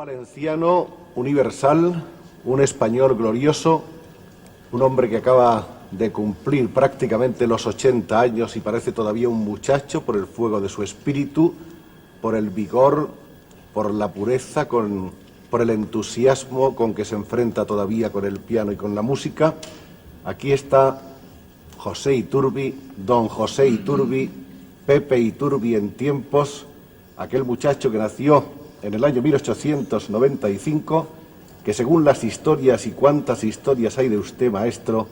valenciano universal, un español glorioso, un hombre que acaba de cumplir prácticamente los 80 años y parece todavía un muchacho por el fuego de su espíritu, por el vigor, por la pureza, por el entusiasmo con que se enfrenta todavía con el piano y con la música. Aquí está José Iturbi, don José Iturbi, Pepe Iturbi en tiempos, aquel muchacho que nació en el año 1895, que según las historias, y cuántas historias hay de usted, maestro,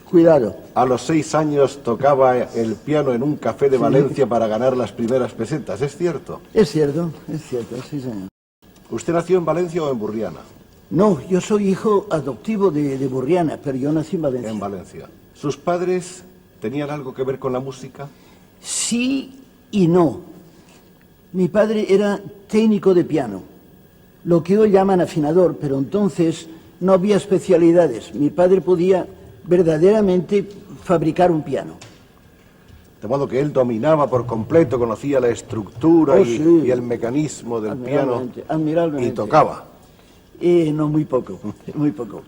cuidado, a los 6 años tocaba el piano en un café de Valencia para ganar las primeras pesetas, ¿es cierto? Es cierto, sí señor. ¿Usted nació en Valencia o en Burriana? No, yo soy hijo adoptivo de Burriana, pero yo nací en Valencia. En Valencia. ¿Sus padres tenían algo que ver con la música? Sí y no. Mi padre era técnico de piano, lo que hoy llaman afinador, pero entonces no había especialidades. Mi padre podía verdaderamente fabricar un piano. De modo que él dominaba por completo, conocía la estructura sí, y el mecanismo del piano. Admirablemente. Y tocaba. No, muy poco, muy poco.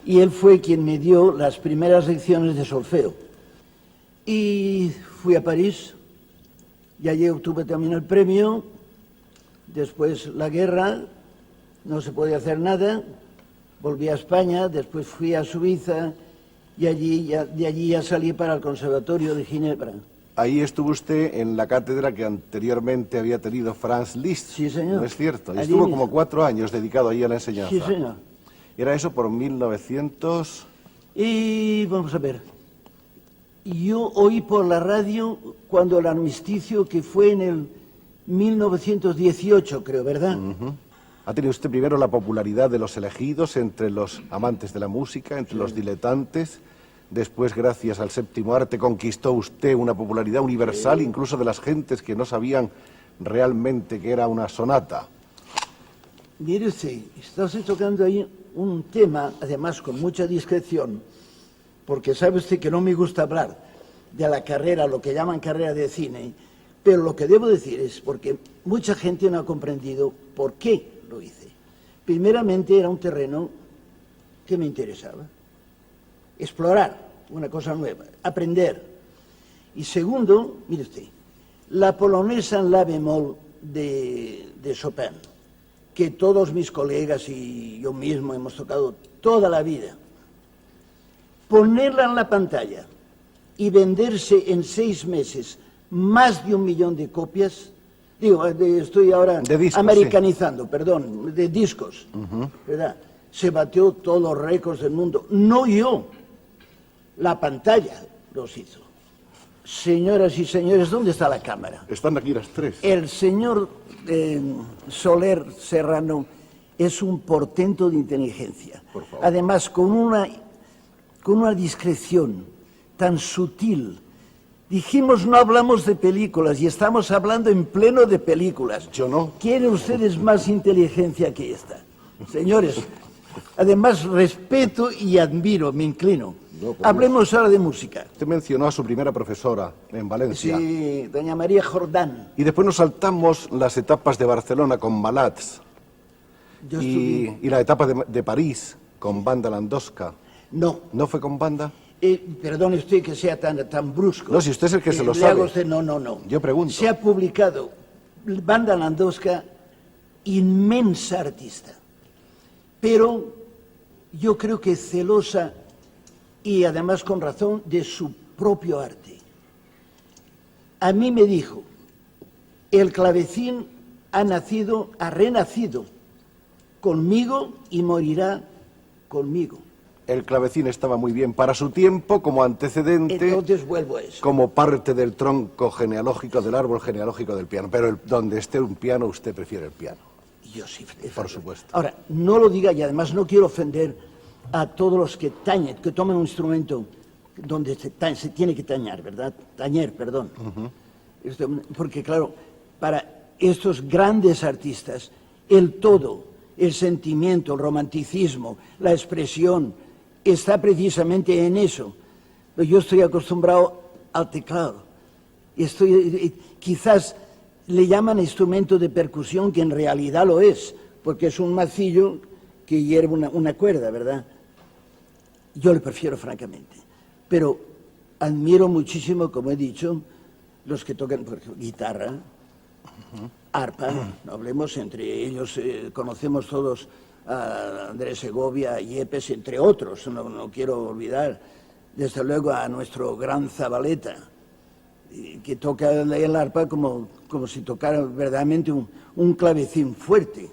Y él fue quien me dio las primeras lecciones de solfeo. Y fui a París, y allí obtuve también el premio. Después la guerra, no se podía hacer nada. Volví a España, después fui a Suiza, y de allí ya salí para el Conservatorio de Ginebra. Ahí estuvo usted en la cátedra que anteriormente había tenido Franz Liszt. Sí, señor. ¿No es cierto? Y Allí estuvo mismo. como 4 años dedicado ahí a la enseñanza. Sí, señor. Era eso por 1900... Y vamos a ver. Yo oí por la radio cuando el armisticio, que fue en el 1918, creo, ¿verdad? Ha tenido usted primero la popularidad de los elegidos entre los amantes de la música, entre los diletantes. Después, gracias al séptimo arte, conquistó usted una popularidad universal, incluso de las gentes que no sabían realmente que era una sonata. Mire usted, está usted tocando ahí un tema, además con mucha discreción, porque sabe usted que no me gusta hablar de la carrera, lo que llaman carrera de cine, pero lo que debo decir es porque mucha gente no ha comprendido por qué lo hice. Primeramente era un terreno que me interesaba. Explorar una cosa nueva, aprender. Y segundo, mire usted, la polonesa en la bemol de Chopin, que todos mis colegas y yo mismo hemos tocado toda la vida, ponerla en la pantalla y venderse en 6 meses más de 1 millón de copias, estoy ahora de discos, americanizando, sí. Perdón, de discos, ¿verdad? Se batió todos los récords del mundo, no yo, la pantalla los hizo. Señoras y señores, ¿dónde está la cámara? Están aquí las 3. El señor Soler Serrano es un portento de inteligencia. Por favor. Además, con una discreción tan sutil. Dijimos, no hablamos de películas y estamos hablando en pleno de películas. Yo no. ¿Quieren ustedes más inteligencia que esta? Señores, además respeto y admiro, me inclino. No, hablemos ahora de música. Usted mencionó a su primera profesora en Valencia. Sí, doña María Jordán. Y después nos saltamos las etapas de Barcelona con Malats y la etapa de París con Banda Landowska. No. ¿No fue con banda? Perdone usted que sea tan brusco. No, si usted es el que se lo sabe. No. Yo pregunto. Se ha publicado Banda Landowska, inmensa artista, pero yo creo que celosa y además con razón de su propio arte. A mí me dijo, el clavecín ha renacido conmigo y morirá conmigo. El clavecín estaba muy bien para su tiempo como antecedente, entonces vuelvo a eso, como parte del tronco genealógico, del árbol genealógico del piano. Pero donde esté un piano, usted prefiere el piano. Yo sí, por supuesto. Ahora, no lo diga y además no quiero ofender a todos los que tañen, que tomen un instrumento donde se tiene que tañar, ¿verdad? Tañer, perdón. Porque claro, para estos grandes artistas, el todo, el sentimiento, el romanticismo, la expresión, está precisamente en eso. Pero yo estoy acostumbrado al teclado. Quizás le llaman instrumento de percusión, que en realidad lo es, porque es un macillo que hierve una cuerda, ¿verdad? Yo le prefiero francamente, pero admiro muchísimo, como he dicho, los que tocan, por ejemplo, guitarra, arpa, no hablemos, entre ellos conocemos todos a Andrés Segovia, Yepes, entre otros, no quiero olvidar, desde luego a nuestro gran Zabaleta, que toca el arpa como si tocara verdaderamente un clavecín fuerte,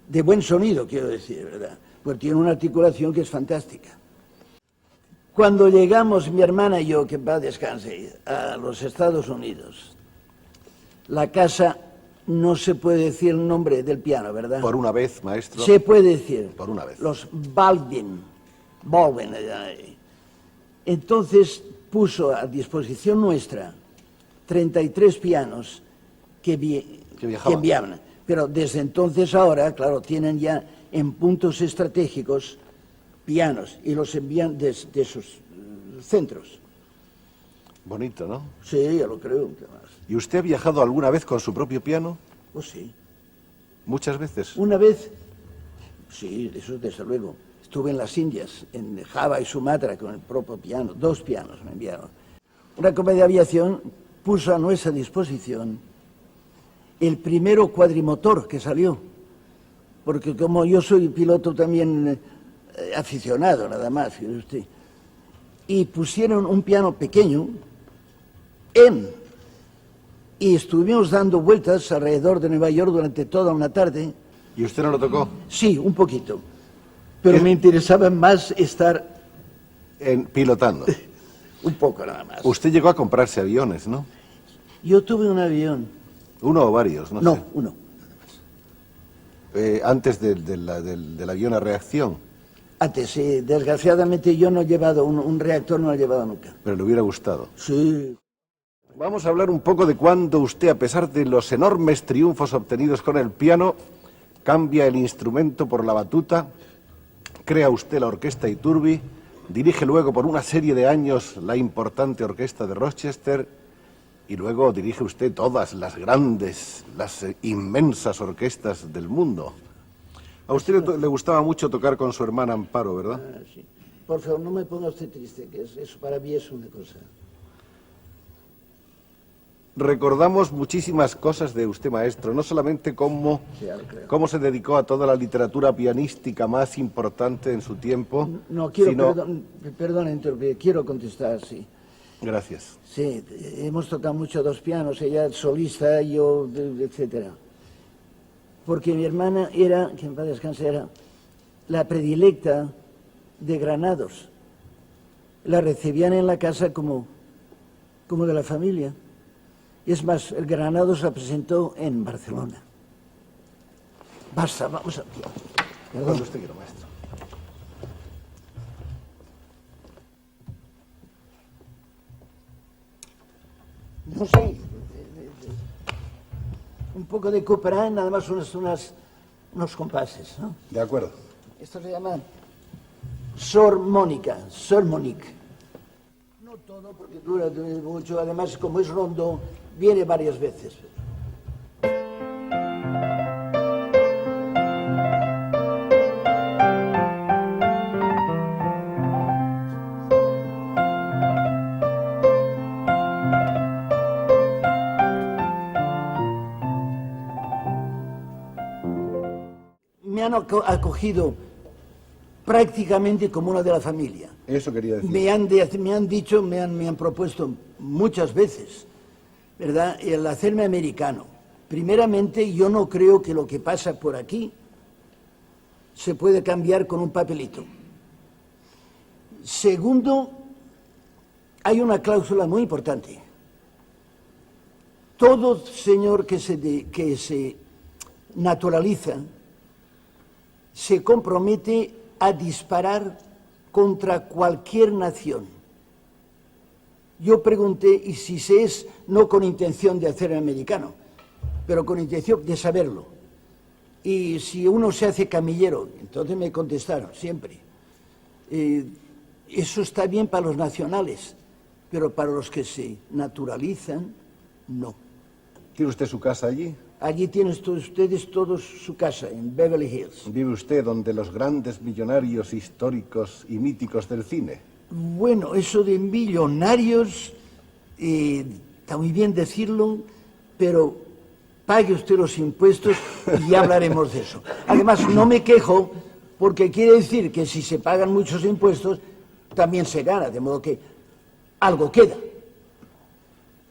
de buen sonido, quiero decir, ¿verdad? Pues tiene una articulación que es fantástica. Cuando llegamos, mi hermana y yo, que en paz descanse, a los Estados Unidos, la casa, no se puede decir el nombre del piano, ¿verdad? Por una vez, maestro. Se puede decir. Por una vez. Los Baldwin. Entonces puso a disposición nuestra 33 pianos que enviaban. Pero desde entonces ahora, claro, tienen ya en puntos estratégicos pianos y los envían de sus centros. Bonito, ¿no? Sí, ya lo creo. ¿Y usted ha viajado alguna vez con su propio piano? Pues sí. ¿Muchas veces? Una vez, sí, eso desde luego. Estuve en las Indias, en Java y Sumatra, con el propio piano. 2 pianos me enviaron. Una compañía de aviación puso a nuestra disposición el primero cuadrimotor que salió. Porque como yo soy piloto también aficionado, nada más, fíjese usted. Y pusieron un piano pequeño y estuvimos dando vueltas alrededor de Nueva York durante toda una tarde. ¿Y usted no lo tocó? Sí, un poquito. Pero me interesaba más estar... pilotando. Un poco nada más. Usted llegó a comprarse aviones, ¿no? Yo tuve un avión. ¿Uno o varios? No sé. Uno. Antes del avión a reacción. Antes, sí. Desgraciadamente yo no he llevado un reactor, no lo he llevado nunca. Pero le hubiera gustado. Sí. Vamos a hablar un poco de cuando usted, a pesar de los enormes triunfos obtenidos con el piano, cambia el instrumento por la batuta, crea usted la Orquesta Iturbi, dirige luego por una serie de años la importante Orquesta de Rochester y luego dirige usted todas las grandes, las inmensas orquestas del mundo. A usted le gustaba mucho tocar con su hermana Amparo, ¿verdad? Sí. Por favor, no me ponga usted triste, que eso para mí es una cosa. Recordamos muchísimas cosas de usted, maestro, no solamente cómo se dedicó a toda la literatura pianística más importante en su tiempo. No, quiero, sino... perdón, quiero contestar, sí. Gracias. Sí, hemos tocado mucho 2 pianos, ella solista, yo, etcétera. Porque mi hermana era, que en paz descanse, era la predilecta de Granados. La recibían en la casa como de la familia. Es más, el Granados la presentó en Barcelona. Basta, vamos a... Perdón, usted quiero, maestro. No sé, un poco de Couperin, nada más unos compases, ¿no? De acuerdo. Esto se llama Sormónica. No todo, porque dura mucho, además como es rondo, viene varias veces. Me han acogido prácticamente como una de la familia. Eso quería decir. Me han dicho, me han propuesto muchas veces, ¿verdad?, el hacerme americano. Primeramente, yo no creo que lo que pasa por aquí se puede cambiar con un papelito. Segundo, hay una cláusula muy importante. Todo señor que se naturaliza se compromete a disparar contra cualquier nación. Yo pregunté, y si se es no con intención de hacer americano, pero con intención de saberlo. Y si uno se hace camillero, entonces me contestaron siempre, eso está bien para los nacionales, pero para los que se naturalizan, no. ¿Tiene usted su casa allí? Allí tienen ustedes todos su casa, en Beverly Hills. ¿Vive usted donde los grandes millonarios históricos y míticos del cine? Bueno, eso de millonarios, está muy bien decirlo, pero pague usted los impuestos y ya hablaremos de eso. Además, no me quejo, porque quiere decir que si se pagan muchos impuestos, también se gana, de modo que algo queda.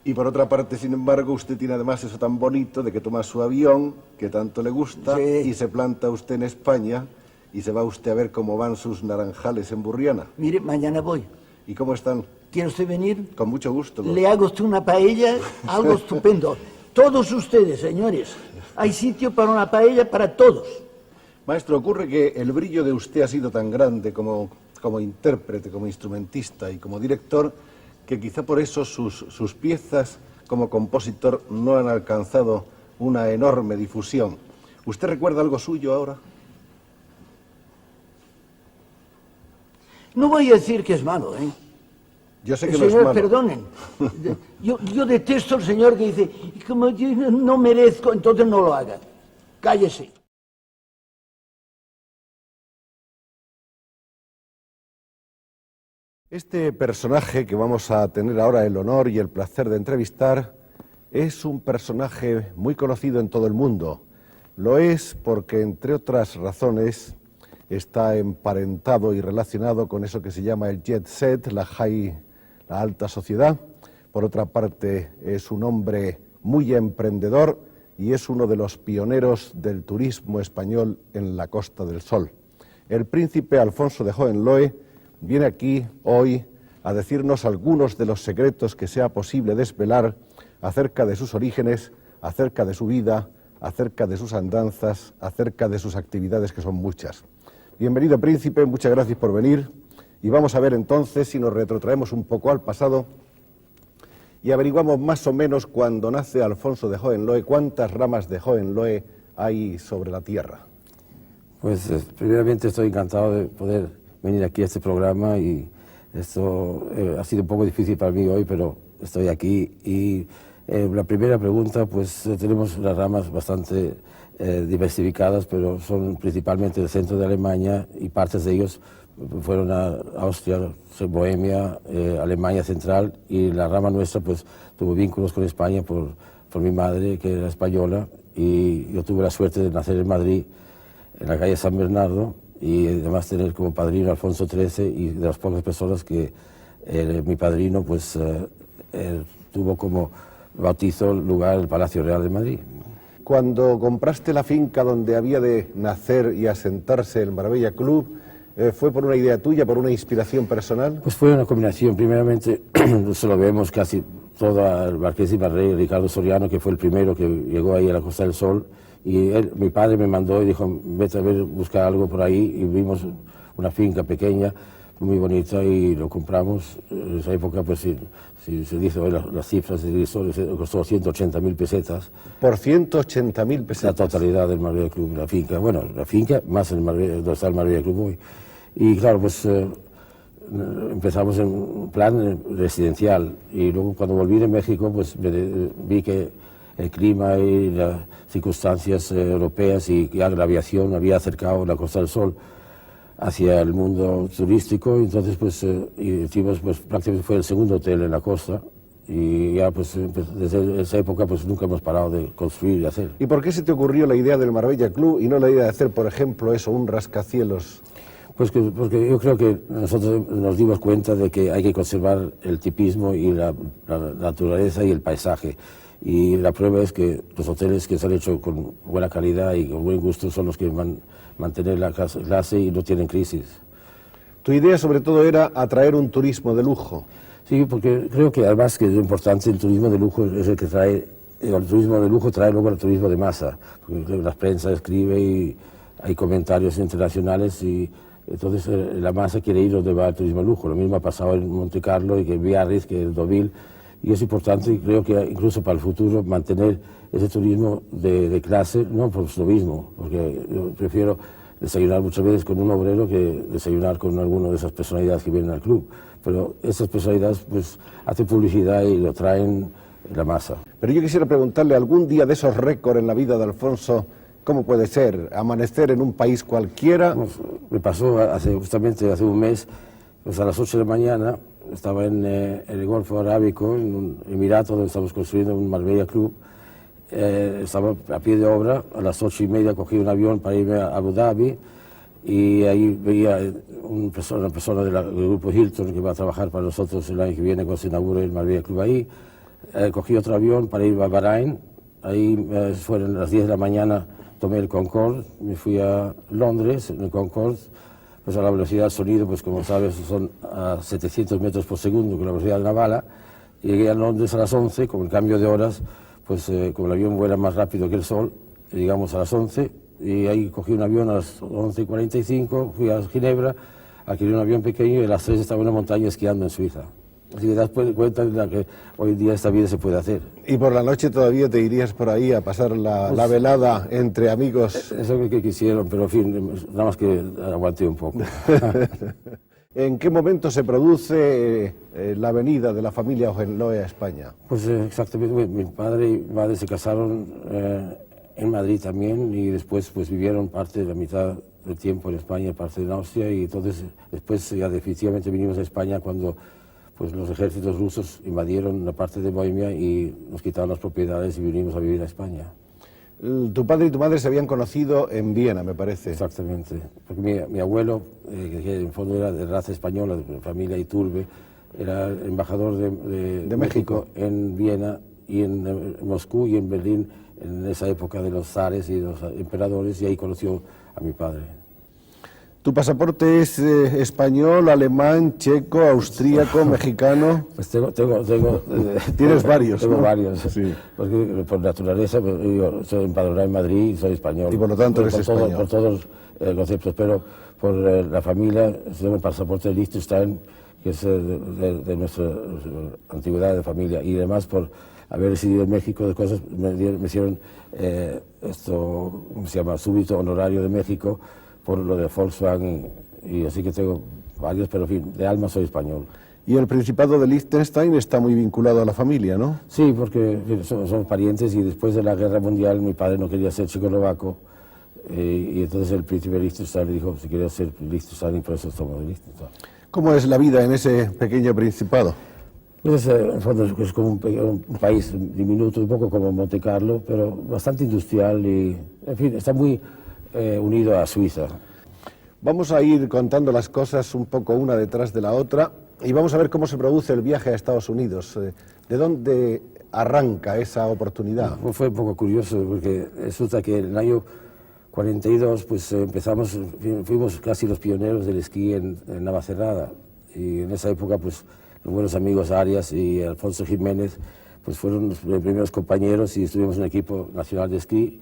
Y por otra parte, sin embargo, usted tiene además eso tan bonito de que toma su avión, que tanto le gusta, Sí. y se planta usted en España y se va usted a ver cómo van sus naranjales en Burriana. Mire, mañana voy. ¿Y cómo están? ¿Quiere usted venir? Con mucho gusto. Le hago usted una paella, algo estupendo. Todos ustedes, señores, hay sitio para una paella para todos. Maestro, ocurre que el brillo de usted ha sido tan grande como intérprete, como instrumentista y como director, que quizá por eso sus piezas como compositor no han alcanzado una enorme difusión. ¿Usted recuerda algo suyo ahora? No voy a decir que es malo, ¿eh? Yo sé que no es Señor, malo. perdonen. Yo detesto al señor que dice, como yo no merezco, entonces no lo haga. Cállese. Este personaje que vamos a tener ahora el honor y el placer de entrevistar es un personaje muy conocido en todo el mundo. Lo es porque, entre otras razones, está emparentado y relacionado con eso que se llama el jet set, la alta sociedad. Por otra parte, es un hombre muy emprendedor y es uno de los pioneros del turismo español en la Costa del Sol. El príncipe Alfonso de Hohenlohe viene aquí hoy a decirnos algunos de los secretos que sea posible desvelar acerca de sus orígenes, acerca de su vida, acerca de sus andanzas, acerca de sus actividades, que son muchas. Bienvenido, príncipe, muchas gracias por venir. Y vamos a ver entonces si nos retrotraemos un poco al pasado y averiguamos más o menos cuando nace Alfonso de Hohenlohe, cuántas ramas de Hohenlohe hay sobre la tierra. Pues primeramente estoy encantado de poder venir aquí a este programa y esto ha sido un poco difícil para mí hoy, pero estoy aquí. Y la primera pregunta, pues tenemos las ramas bastante diversificadas, pero son principalmente del centro de Alemania y partes de ellos fueron a Austria, Bohemia, Alemania Central, y la rama nuestra pues tuvo vínculos con España por mi madre, que era española, y yo tuve la suerte de nacer en Madrid, en la calle San Bernardo, y además tener como padrino a Alfonso XIII, y de las pocas personas que mi padrino pues tuvo como bautizo lugar el Palacio Real de Madrid. Cuando compraste la finca donde había de nacer y asentarse el Marbella Club, ¿fue por una idea tuya, por una inspiración personal? Pues fue una combinación. Primeramente, se lo vemos casi todo al Marqués de Ibarrey, Ricardo Soriano, que fue el primero que llegó ahí a la Costa del Sol, y mi padre me mandó y dijo, vete a ver, buscar algo por ahí, y vimos una finca pequeña, muy bonita, y lo compramos. En esa época, pues si se dice hoy las cifras, costó 180.000 pesetas. Por 180.000 pesetas. La totalidad del Marbella Club, la finca. Bueno, la finca más donde está el Marbella Club hoy. Y claro, pues empezamos en un plan residencial, y luego cuando volví de México, pues vi que el clima y las circunstancias europeas y ya la aviación había acercado la Costa del Sol hacia el mundo turístico, y entonces pues hicimos, pues prácticamente fue el segundo hotel en la costa, y ya pues desde esa época pues nunca hemos parado de construir y hacer. ¿Y por qué se te ocurrió la idea del Marbella Club y no la idea de hacer, por ejemplo, eso, un rascacielos? Pues porque yo creo que nosotros nos dimos cuenta de que hay que conservar el tipismo y la naturaleza y el paisaje. Y la prueba es que los hoteles que se han hecho con buena calidad y con buen gusto son los que van a mantener la clase y no tienen crisis. Tu idea sobre todo era atraer un turismo de lujo. Sí, porque creo que además que lo importante el turismo de lujo es el que trae, el turismo de lujo trae luego el turismo de masa, porque la prensa escribe y hay comentarios internacionales, y entonces la masa quiere ir donde va el turismo de lujo. Lo mismo ha pasado en Monte Carlo y que en Biarritz, que en Deauville, y es importante, y creo que incluso para el futuro, mantener ese turismo de clase, no por lo mismo, porque yo prefiero desayunar muchas veces con un obrero que desayunar con alguna de esas personalidades que vienen al club, pero esas personalidades pues hacen publicidad y lo traen la masa. Pero yo quisiera preguntarle, algún día de esos récords en la vida de Alfonso, ¿cómo puede ser? ¿Amanecer en un país cualquiera? Pues, me pasó justamente hace un mes, pues a las 8 de la mañana, estaba en el Golfo Arábico, en un emirato donde estamos construyendo un Marbella Club. Estaba a pie de obra, a las 8:30 cogí un avión para irme a Abu Dhabi y ahí veía una persona del grupo Hilton que va a trabajar para nosotros el año que viene cuando se inaugure el Marbella Club ahí. Cogí otro avión para ir a Bahrein, ahí fueron las 10 de la mañana, tomé el Concorde, me fui a Londres, en el Concorde, pues a la velocidad del sonido, pues como sabes, son a 700 metros por segundo, con la velocidad de una bala. Llegué a Londres a las 11, con el cambio de horas, pues como el avión vuela más rápido que el sol, llegamos a las 11, y ahí cogí un avión a las 11:45, fui a Ginebra, adquirí un avión pequeño y a las 3 estaba en una montaña esquiando en Suiza. Así que te das cuenta de que hoy en día esta vida se puede hacer. ¿Y por la noche todavía te irías por ahí a pasar la velada entre amigos? Eso que quisieron, pero en fin, nada más que aguanté un poco. ¿En qué momento se produce la venida de la familia Hohenlohe a España? Pues exactamente, mi padre y madre se casaron en Madrid también y después pues vivieron parte de la mitad del tiempo en España, parte en Austria, y entonces después ya definitivamente vinimos a España cuando pues los ejércitos rusos invadieron la parte de Bohemia y nos quitaron las propiedades y vinimos a vivir a España. Tu padre y tu madre se habían conocido en Viena, me parece. Exactamente, porque mi abuelo, que en el fondo era de raza española, de familia Iturbe, era embajador de México en Viena y en Moscú y en Berlín en esa época de los zares y los emperadores, y ahí conoció a mi padre. ¿Tu pasaporte es español, alemán, checo, austríaco, mexicano? Pues tengo Tienes varios, Tengo ¿no? varios, Sí. Porque por naturaleza yo soy empadronado en Madrid y soy español. Y por lo tanto eres español. Por todos los conceptos, pero por la familia tengo el pasaporte de Liechtenstein, que es de nuestra antigüedad de familia, y además por haber residido en México, de cosas me hicieron esto, ¿cómo se llama?, súbito honorario de México, por lo de Volkswagen, y así que tengo varios, pero en fin, de alma soy español. Y el Principado de Liechtenstein está muy vinculado a la familia, ¿no? Sí, porque en fin, somos parientes, y después de la Guerra Mundial mi padre no quería ser checoslovaco, y entonces el príncipe de Liechtenstein le dijo si quería ser Liechtenstein, y por eso somos de Liechtenstein. ¿Cómo es la vida en ese pequeño principado? Pues en el fondo es como un país diminuto, un poco como Monte Carlo, pero bastante industrial y, en fin, está muy unido a Suiza. Vamos a ir contando las cosas un poco una detrás de la otra y vamos a ver cómo se produce el viaje a Estados Unidos. ¿De dónde arranca esa oportunidad? Pues fue un poco curioso porque resulta que en el año 42 pues empezamos, fuimos casi los pioneros del esquí en Navacerrada, y en esa época pues los buenos amigos Arias y Alfonso Jiménez pues fueron los primeros compañeros y estuvimos en el equipo nacional de esquí,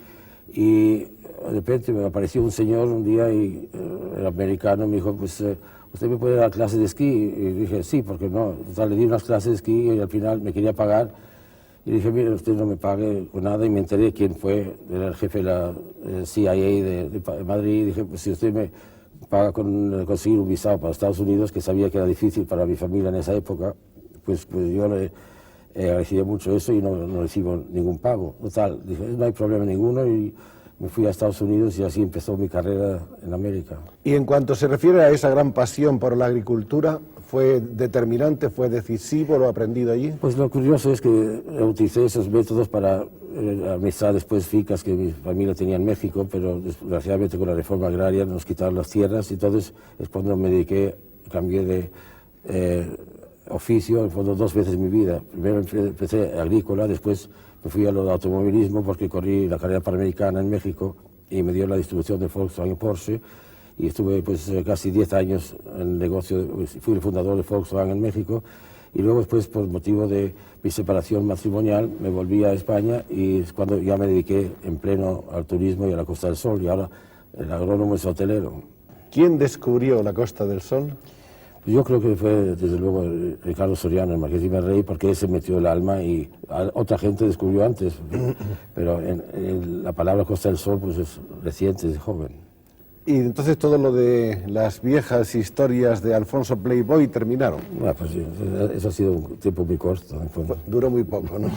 y de repente me apareció un señor un día y era americano, me dijo pues ¿usted me puede dar clases de esquí? Y dije sí, ¿por qué no? Entonces, le di unas clases de esquí y al final me quería pagar. Y dije, mire, usted no me pague con nada, y me enteré quién fue, era el jefe de la CIA de Madrid, y dije, pues si usted me paga con conseguir un visado para Estados Unidos, que sabía que era difícil para mi familia en esa época, pues yo le agradecía mucho eso y no recibo ningún pago. Total, dije, no hay problema ninguno, y me fui a Estados Unidos y así empezó mi carrera en América. Y en cuanto se refiere a esa gran pasión por la agricultura, ¿fue determinante, fue decisivo lo aprendido allí? Pues lo curioso es que utilicé esos métodos para administrar después fincas que mi familia tenía en México, pero desgraciadamente con la reforma agraria nos quitaron las tierras, y entonces es cuando me dediqué, cambié de oficio, en el fondo 2 veces en mi vida. Primero empecé agrícola, después me fui a lo de automovilismo porque corrí la carrera panamericana en México y me dio la distribución de Volkswagen Porsche, y estuve pues casi 10 años en el negocio, fui el fundador de Volkswagen en México, y luego después por motivo de mi separación matrimonial me volví a España, y es cuando ya me dediqué en pleno al turismo y a la Costa del Sol, y ahora el agrónomo es hotelero. ¿Quién descubrió la Costa del Sol? Yo creo que fue desde luego Ricardo Soriano, el Marqués de Iberrey, porque él se metió el alma y otra gente descubrió antes, pero la palabra Costa del Sol pues es reciente, es joven. Y entonces todo lo de las viejas historias de Alfonso Playboy terminaron. Bueno, pues eso ha sido un tiempo muy corto, en el fondo. Duró muy poco, ¿no?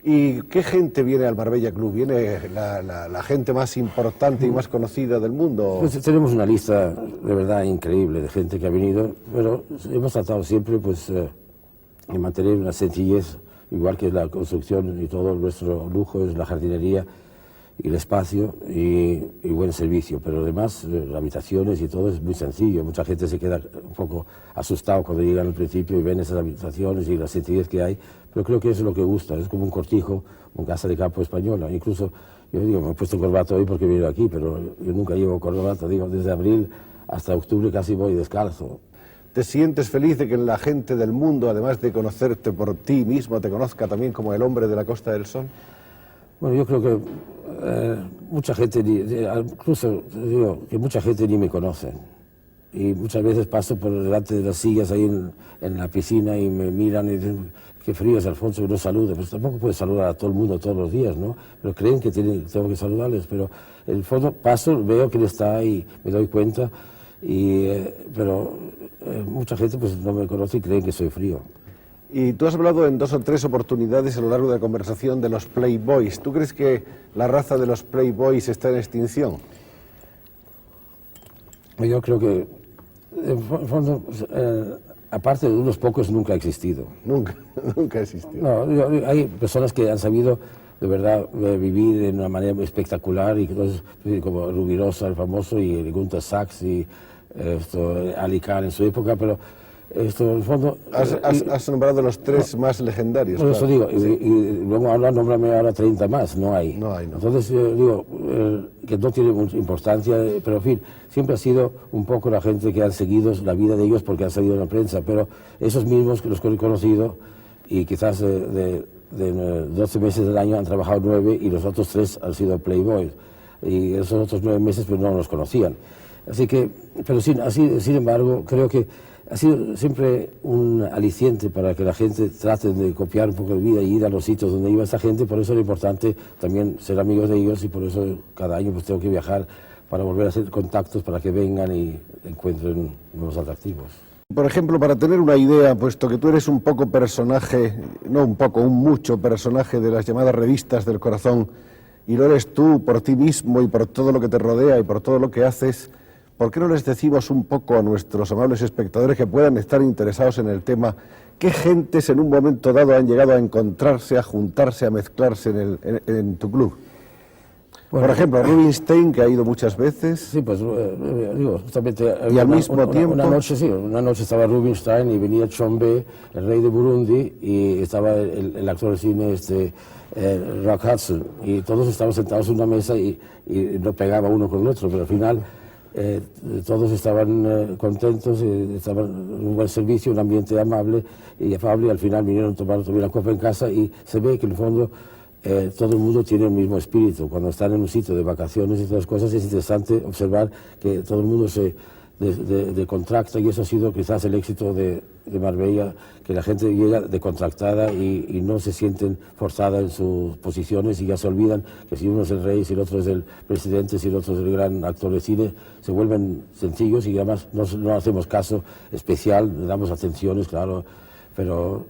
¿Y qué gente viene al Marbella Club? ¿Viene la gente más importante y más conocida del mundo? Pues tenemos una lista de verdad increíble de gente que ha venido, pero hemos tratado siempre pues, de mantener una sencillez, igual que la construcción y todo nuestro lujo es la jardinería y el espacio y buen servicio, pero además las habitaciones y todo es muy sencillo. Mucha gente se queda un poco asustado cuando llegan al principio y ven esas habitaciones y la sencillez que hay, pero creo que eso es lo que gusta, es como un cortijo, una casa de campo española. Incluso yo digo, me he puesto corbata hoy porque he venido aquí, pero yo nunca llevo corbata, digo, desde abril hasta octubre casi voy descalzo. ¿Te sientes feliz de que la gente del mundo, además de conocerte por ti mismo, te conozca también como el hombre de la Costa del Sol? Bueno, yo creo que mucha gente, incluso digo que mucha gente ni me conoce. Y muchas veces paso por delante de las sillas ahí en la piscina y me miran y dicen, qué frío es Alfonso, y no saludo. Pues tampoco puedes saludar a todo el mundo todos los días, ¿no? Pero creen que tengo que saludarles, pero en el fondo paso, veo que él está y me doy cuenta, pero mucha gente pues no me conoce y creen que soy frío. Y tú has hablado en 2 o 3 oportunidades a lo largo de la conversación de los Playboys. ¿Tú crees que la raza de los Playboys está en extinción? Yo creo que, en fondo, aparte de unos pocos, nunca ha existido. Nunca ha existido. No, hay personas que han sabido de verdad vivir de una manera muy espectacular, y entonces, como Rubirosa, el famoso, y Gunther Sachs y Ali Khan en su época, pero esto en el fondo... Has nombrado los 3 más legendarios. Por eso claro. digo, Sí. y luego ahora nómbrame ahora 30 más, no hay. No hay, no. Entonces yo digo que no tiene mucha importancia, pero en fin, siempre ha sido un poco la gente que han seguido la vida de ellos porque han salido en la prensa, pero esos mismos que los que he conocido, y quizás de 12 meses del año han trabajado 9 y los otros 3 han sido Playboys, y esos otros 9 meses pues no los conocían. Así que, pero sin embargo, creo que ha sido siempre un aliciente para que la gente trate de copiar un poco de vida y ir a los sitios donde iba esa gente. Por eso es importante también ser amigos de ellos, y por eso cada año pues tengo que viajar para volver a hacer contactos para que vengan y encuentren nuevos atractivos. Por ejemplo, para tener una idea, puesto que tú eres un poco personaje, no un poco, un mucho personaje de las llamadas revistas del corazón, y lo eres tú por ti mismo y por todo lo que te rodea y por todo lo que haces, ¿por qué no les decimos un poco a nuestros amables espectadores que puedan estar interesados en el tema, qué gentes en un momento dado han llegado a encontrarse, a juntarse, a mezclarse en tu club? Bueno, por ejemplo, Rubinstein, que ha ido muchas veces. Sí, pues digo, justamente... Y al mismo tiempo... Una noche estaba Rubinstein y venía Chombe, el rey de Burundi, y estaba el actor de cine Rock Hudson, y todos estábamos sentados en una mesa y no pegaba uno con el otro, pero al final... todos estaban contentos, estaban en un buen servicio, un ambiente amable y afable, y al final vinieron a tomar una copa en casa, y se ve que en el fondo todo el mundo tiene el mismo espíritu. Cuando están en un sitio de vacaciones y todas las cosas, es interesante observar que todo el mundo se contracta, y eso ha sido quizás el éxito de Marbella, que la gente llega decontractada y no se sienten forzada en sus posiciones, y ya se olvidan que si uno es el rey, si el otro es el presidente, si el otro es el gran actor de cine, se vuelven sencillos, y además no hacemos caso especial, le damos atenciones, claro, pero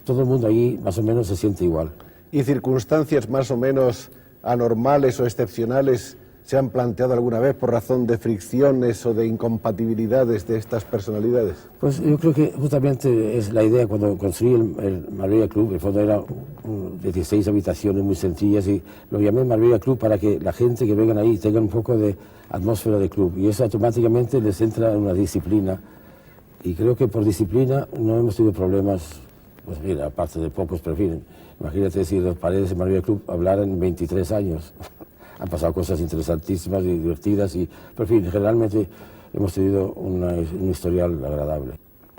todo el mundo ahí más o menos se siente igual. ¿Y circunstancias más o menos anormales o excepcionales se han planteado alguna vez por razón de fricciones o de incompatibilidades de estas personalidades? Pues yo creo que justamente es la idea cuando construí el Marbella Club. El fondo era 16 habitaciones muy sencillas, y lo llamé Marbella Club para que la gente que vengan ahí tenga un poco de atmósfera de club, y eso automáticamente les entra en una disciplina, y creo que por disciplina no hemos tenido problemas, pues mira, aparte de pocos, pero en fin, imagínate si las paredes de Marbella Club hablaran 23 años. Han pasado cosas interesantísimas y divertidas, pero en fin, generalmente hemos tenido un historial agradable.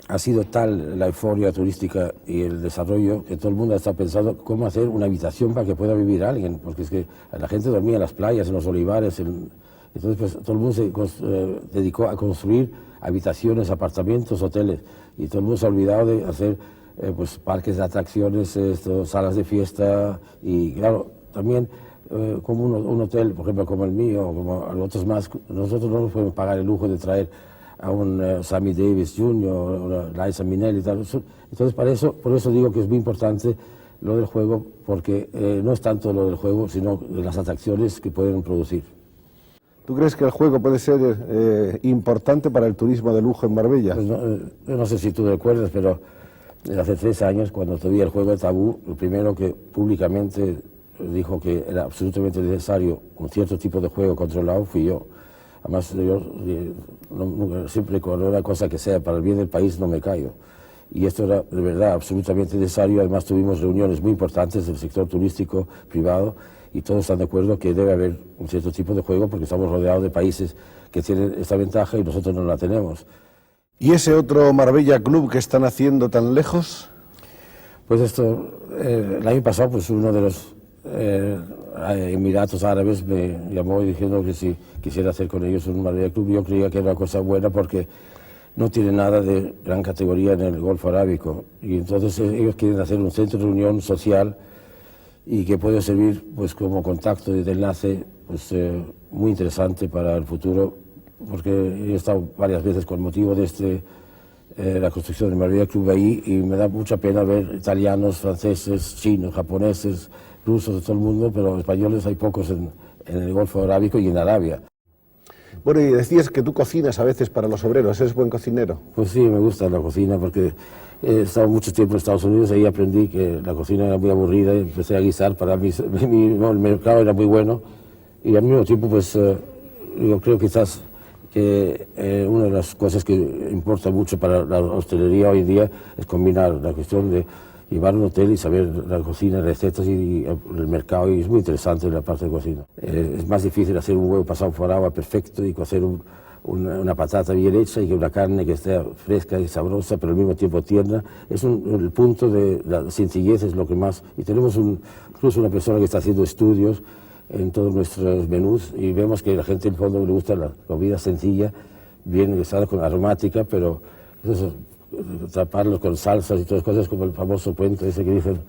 Ha sido tal la euforia turística y el desarrollo que todo el mundo está pensando cómo hacer una habitación para que pueda vivir alguien, porque es que la gente dormía en las playas, en los olivares, entonces pues todo el mundo se dedicó a construir habitaciones, apartamentos, hoteles, y todo el mundo se ha olvidado de hacer pues parques de atracciones, salas de fiesta, y claro, también como un hotel, por ejemplo, como el mío, o como otros más, nosotros no nos podemos pagar el lujo de traer a un Sammy Davis Jr. o a Liza Minnelli y tal. Entonces, por eso digo que es muy importante lo del juego, porque no es tanto lo del juego, sino las atracciones que pueden producir. ¿Tú crees que el juego puede ser importante para el turismo de lujo en Marbella? Pues no sé si tú recuerdas, pero hace 3 años, cuando todavía el juego de Tabú, lo primero que públicamente dijo que era absolutamente necesario un cierto tipo de juego controlado fui yo. Además, yo siempre con una cosa que sea para el bien del país no me callo. Y esto era de verdad absolutamente necesario. Además, tuvimos reuniones muy importantes del sector turístico privado y todos están de acuerdo que debe haber un cierto tipo de juego porque estamos rodeados de países que tienen esta ventaja y nosotros no la tenemos. ¿Y ese otro Marbella Club que están haciendo tan lejos? Pues esto, el año pasado, pues uno de los Emiratos Árabes me llamó y diciendo que si quisiera hacer con ellos un Marbella Club. Yo creía que era una cosa buena porque no tiene nada de gran categoría en el Golfo Arábico. Y entonces ellos quieren hacer un centro de reunión social y que puede servir pues como contacto y de enlace pues, muy interesante para el futuro, porque he estado varias veces con motivo de la construcción del Marbella Club ahí y me da mucha pena ver italianos, franceses, chinos, japoneses, rusos, de todo el mundo, pero españoles hay pocos en el Golfo Arábico y en Arabia. Bueno, y decías que tú cocinas a veces para los obreros, ¿eres buen cocinero? Pues sí, me gusta la cocina porque he estado mucho tiempo en Estados Unidos y ahí aprendí que la cocina era muy aburrida y empecé a guisar para mí, el mercado era muy bueno y al mismo tiempo pues yo creo quizás que una de las cosas que importa mucho para la hostelería hoy en día es combinar la cuestión de llevar un hotel y saber la cocina, recetas y el mercado, y es muy interesante la parte de cocina. Es más difícil hacer un huevo pasado por agua perfecto y cocer una patata bien hecha y que una carne que esté fresca y sabrosa, pero al mismo tiempo tierna. El punto de la sencillez es lo que más... Y tenemos incluso una persona que está haciendo estudios en todos nuestros menús y vemos que a la gente en el fondo le gusta la comida sencilla, bien guisada, con aromática, pero eso, taparlos con salsas y todas cosas, como el famoso cuento ese que dicen,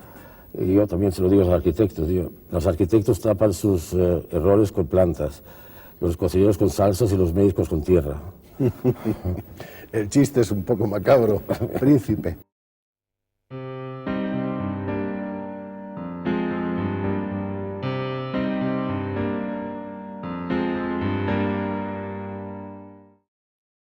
y yo también se lo digo a los arquitectos, los arquitectos tapan sus errores con plantas, los cocineros con salsas y los médicos con tierra. El chiste es un poco macabro, príncipe.